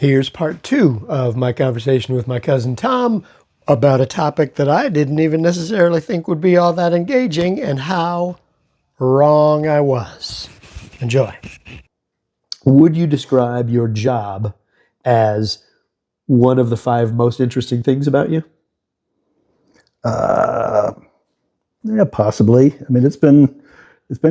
Here's part 2 of my conversation with my cousin Tom about a topic that I didn't even necessarily think would be all that engaging and how wrong I was. Enjoy. Would you describe your job as one of the 5 most interesting things about you? Yeah, possibly. I mean, it's been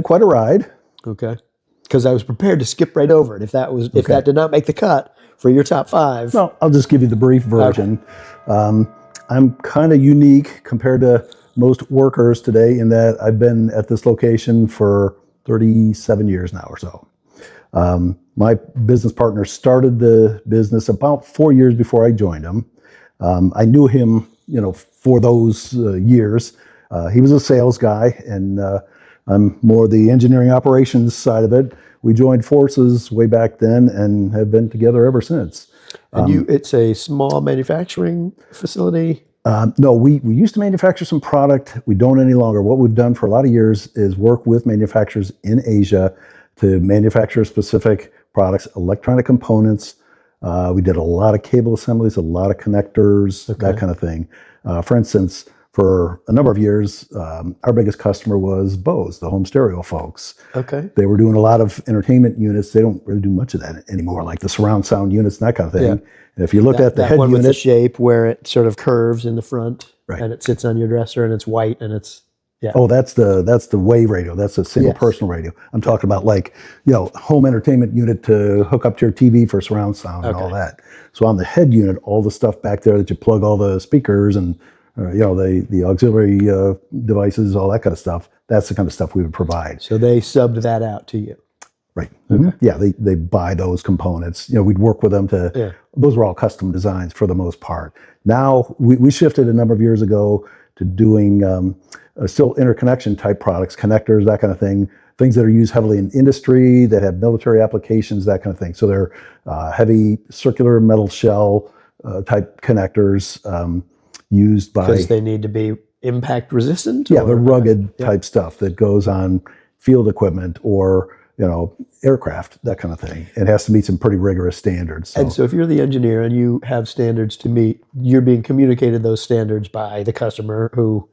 quite a ride. Okay. Because I was prepared to skip right over it if that did not make the cut for your top 5. No, I'll just give you the brief version. I'm kind of unique compared to most workers today in that I've been at this location for 37 years now or so. My business partner started the business about 4 years before I joined him. I knew him, for those years. He was a sales guy, and I'm more the engineering operations side of it. We joined forces way back then and have been together ever since. And it's a small manufacturing facility? No, we used to manufacture some product. We don't any longer. What we've done for a lot of years is work with manufacturers in Asia to manufacture specific products, electronic components. We did a lot of cable assemblies, a lot of connectors, that kind of thing. For instance, for a number of years, our biggest customer was Bose, the home stereo folks. Okay. They were doing a lot of entertainment units. They don't really do much of that anymore, like the surround sound units and that kind of thing. Yeah. And if you look at the head one unit, with the shape where it sort of curves in the front, right, and it sits on your dresser, and it's white, and it's Oh, that's the wave radio. That's a single personal radio. I'm talking about home entertainment unit to hook up to your TV for surround sound and all that. So on the head unit, all the stuff back there that you plug all the speakers and the auxiliary devices, all that kind of stuff. That's the kind of stuff we would provide. So they subbed that out to you. Right. Okay. Yeah, they buy those components. We'd work with them to. Those were all custom designs for the most part. Now we shifted a number of years ago to doing still interconnection type products, connectors, that kind of thing. Things that are used heavily in industry, that have military applications, that kind of thing. So they're heavy circular metal shell type connectors used by. Because they need to be impact resistant? Yeah, the rugged type stuff that goes on field equipment or aircraft, that kind of thing. It has to meet some pretty rigorous standards. And so if you're the engineer and you have standards to meet, you're being communicated those standards by the customer who,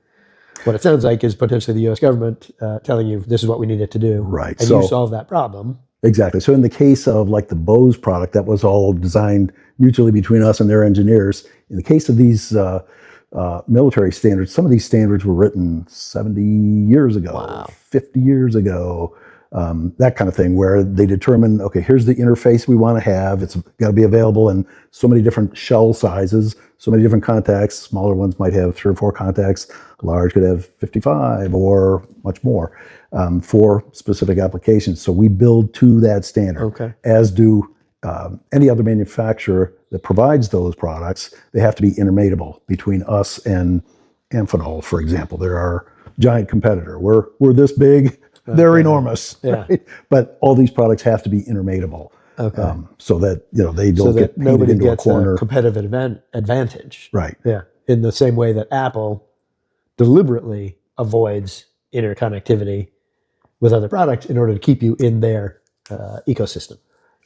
what it sounds like is potentially the U.S. government telling you this is what we need it to do. Right. And you solve that problem. Exactly. So in the case of like the Bose product, that was all designed mutually between us and their engineers. In the case of these military standards, some of these standards were written 70 years ago, 50 years ago. That kind of thing, where they determine, okay, here's the interface we want to have. It's got to be available in so many different shell sizes, so many different contacts. Smaller ones might have 3 or 4 contacts. Large could have 55 or much more for specific applications. So we build to that standard, as do any other manufacturer that provides those products. They have to be intermatable between us and Amphenol, for example. They're our giant competitor. We're this big. They're enormous, right? But all these products have to be intermatable, so that they don't get painted into a corner. A competitive advantage, right? Yeah, in the same way that Apple deliberately avoids interconnectivity with other products in order to keep you in their ecosystem.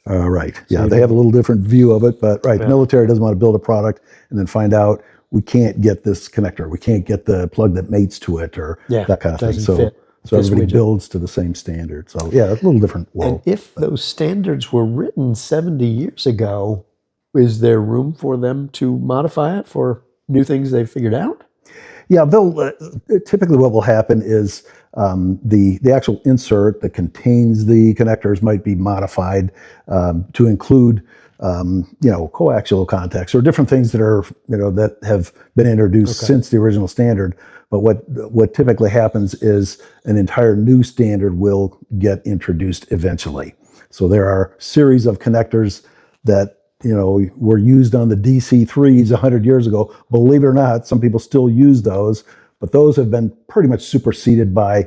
Right. Yeah, they have a little different view of it, but the military doesn't want to build a product and then find out we can't get this connector, we can't get the plug that mates to it, or that kind of thing. So everybody builds to the same standard. So yeah, it's a little different world. And if those standards were written 70 years ago, is there room for them to modify it for new things they've figured out? Yeah, they'll typically what will happen is the actual insert that contains the connectors might be modified to include coaxial contacts or different things that are that have been introduced since the original standard. But what typically happens is an entire new standard will get introduced eventually. So there are series of connectors that were used on the DC-3s 100 years ago. Believe it or not, some people still use those, but those have been pretty much superseded by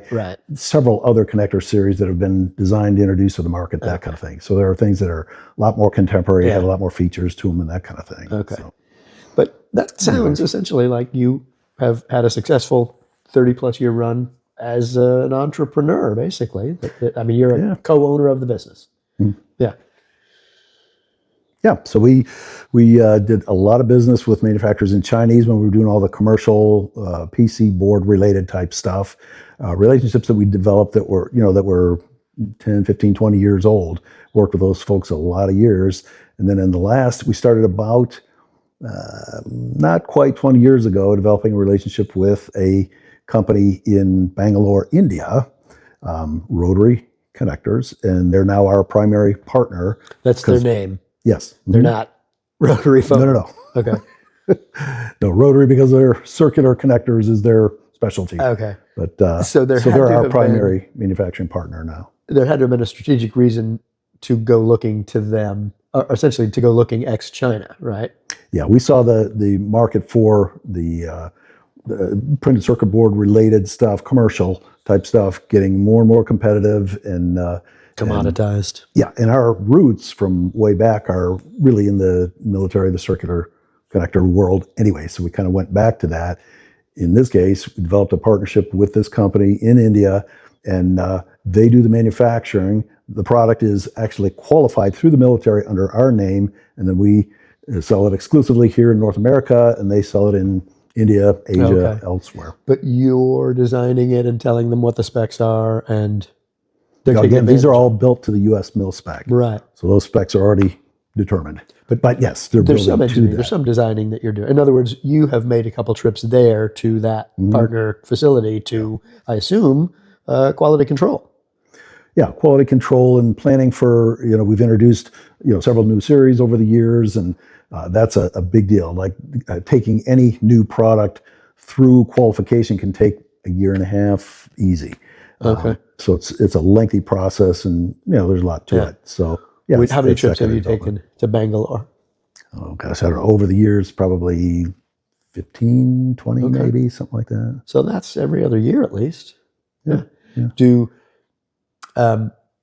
several other connector series that have been designed to introduce to the market, that kind of thing. So there are things that are a lot more contemporary, have a lot more features to them and that kind of thing. But that sounds essentially like you have had a successful 30-plus year run as an entrepreneur, basically. I mean, you're a co-owner of the business. Yeah. Yeah, so we did a lot of business with manufacturers in Chinese when we were doing all the commercial PC board related type stuff. Relationships that we developed that were 10, 15, 20 years old. Worked with those folks a lot of years. And then we started about not quite 20 years ago, developing a relationship with a company in Bangalore, India, Rotary Connectors, and they're now our primary partner. That's their name. Yes. They're not rotary phone. No. Okay. No, Rotary, because their circular connectors is their specialty. Okay. But So they're our primary manufacturing partner now. There had to have been a strategic reason to go looking to them, or essentially to go looking ex-China, right? Yeah, we saw the market for the printed circuit board related stuff, commercial type stuff, getting more and more competitive and Commoditized. And our roots from way back are really in the military, the circular connector world anyway. So we kind of went back to that. In this case, we developed a partnership with this company in India, and they do the manufacturing. The product is actually qualified through the military under our name, and then we sell it exclusively here in North America, and they sell it in India, Asia, elsewhere. But you're designing it and telling them what the specs are, and they're again, these are all built to the U.S. mil spec. Right. So those specs are already determined. But yes, there's some engineering, there's some designing that you're doing. In other words, you have made a couple trips there to that partner facility to, I assume, quality control. Yeah, quality control and planning for, we've introduced, several new series over the years, and that's a big deal. Like taking any new product through qualification can take a year and a half easy. Okay. So it's a lengthy process, and there's a lot to it. So yeah. How many trips have you taken to Bangalore? Oh gosh, I don't know. Over the years, probably 15, 20 maybe, something like that. So that's every other year at least. Yeah.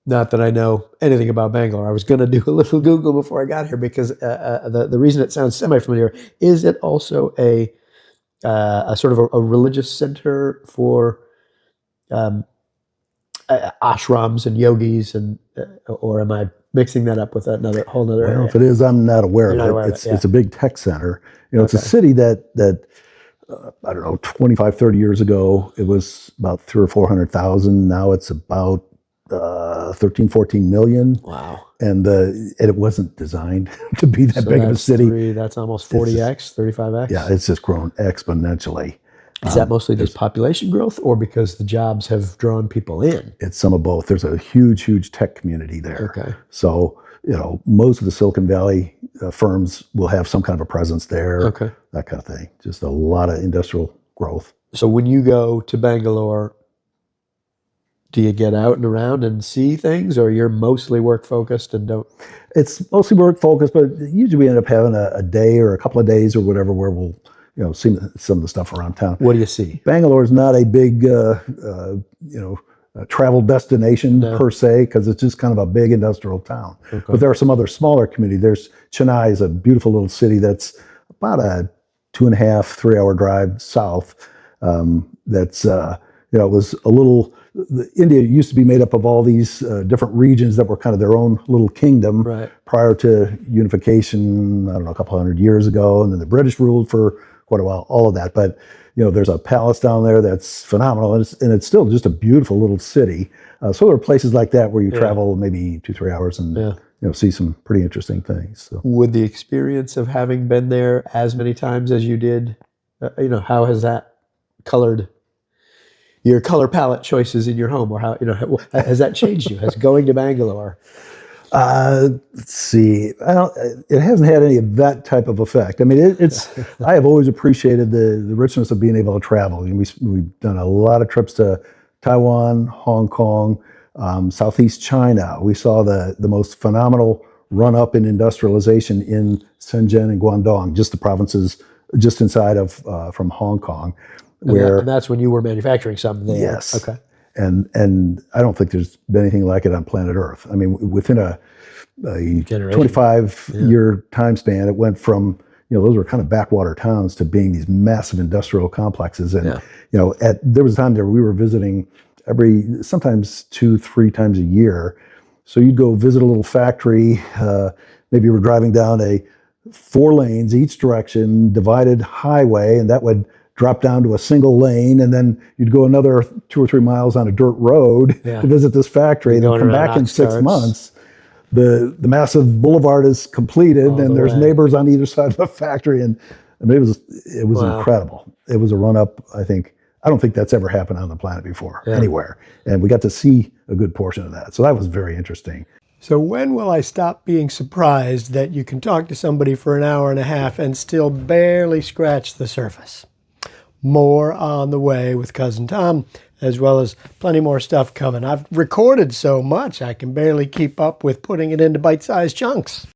Not that I know anything about Bangalore. I was going to do a little Google before I got here because the reason it sounds semi-familiar is it also a sort of a religious center for ashrams and yogis, and or am I mixing that up with another whole other area? If it is, I'm not aware of it. It's a big tech center. It's a city that I don't know, 25, 30 years ago, it was about 300,000 or 400,000. Now it's about 13, 14 million. Wow. And it wasn't designed to be that big of a city. That's almost 40x, 35x. Yeah, it's just grown exponentially. Is that mostly just population growth, or because the jobs have drawn people in? It's some of both. There's a huge, huge tech community there. Okay. So, most of the Silicon Valley firms will have some kind of a presence there. Okay. That kind of thing. Just a lot of industrial growth. So when you go to Bangalore, do you get out and around and see things, or you're mostly work focused and don't? It's mostly work focused, but usually we end up having a day or a couple of days or whatever where we'll see some of the stuff around town. What do you see? Bangalore is not a big travel destination per se, because it's just kind of a big industrial town. Okay. But there are some other smaller communities. There's Chennai is a beautiful little city that's about a 2.5, 3 hour drive south. It was a little. India used to be made up of all these different regions that were kind of their own little kingdom prior to unification. I don't know, a couple hundred years ago, and then the British ruled for quite a while. All of that, but there's a palace down there that's phenomenal, and it's still just a beautiful little city. So there are places like that where you travel maybe 2-3 hours and see some pretty interesting things. So. Would the experience of having been there as many times as you did, how has that colored your color palette choices in your home, or how has that changed you? Has going to Bangalore? Let's see. It hasn't had any of that type of effect. I mean, I have always appreciated the richness of being able to travel. We've done a lot of trips to Taiwan, Hong Kong, Southeast China. We saw the most phenomenal run up in industrialization in Shenzhen and Guangdong, just the provinces just inside of from Hong Kong. And that's when you were manufacturing something there. Yes. Okay. And I don't think there's been anything like it on planet Earth. I mean, within a 25-year time span, it went from, those were kind of backwater towns to being these massive industrial complexes. And, there was a time there we were visiting sometimes 2-3 times a year. So you'd go visit a little factory, maybe you were driving down a 4 lanes each direction, divided highway, and that would drop down to a single lane, and then you'd go another 2 or 3 miles on a dirt road to visit this factory, and then come back in 6 months. The massive boulevard is completed, and there's neighbors on either side of the factory, and I mean, it was incredible. It was a run up. I don't think that's ever happened on the planet before, anywhere, and we got to see a good portion of that. So that was very interesting. So when will I stop being surprised that you can talk to somebody for an hour and a half and still barely scratch the surface? More on the way with Cousin Tom, as well as plenty more stuff coming. I've recorded so much I can barely keep up with putting it into bite-sized chunks.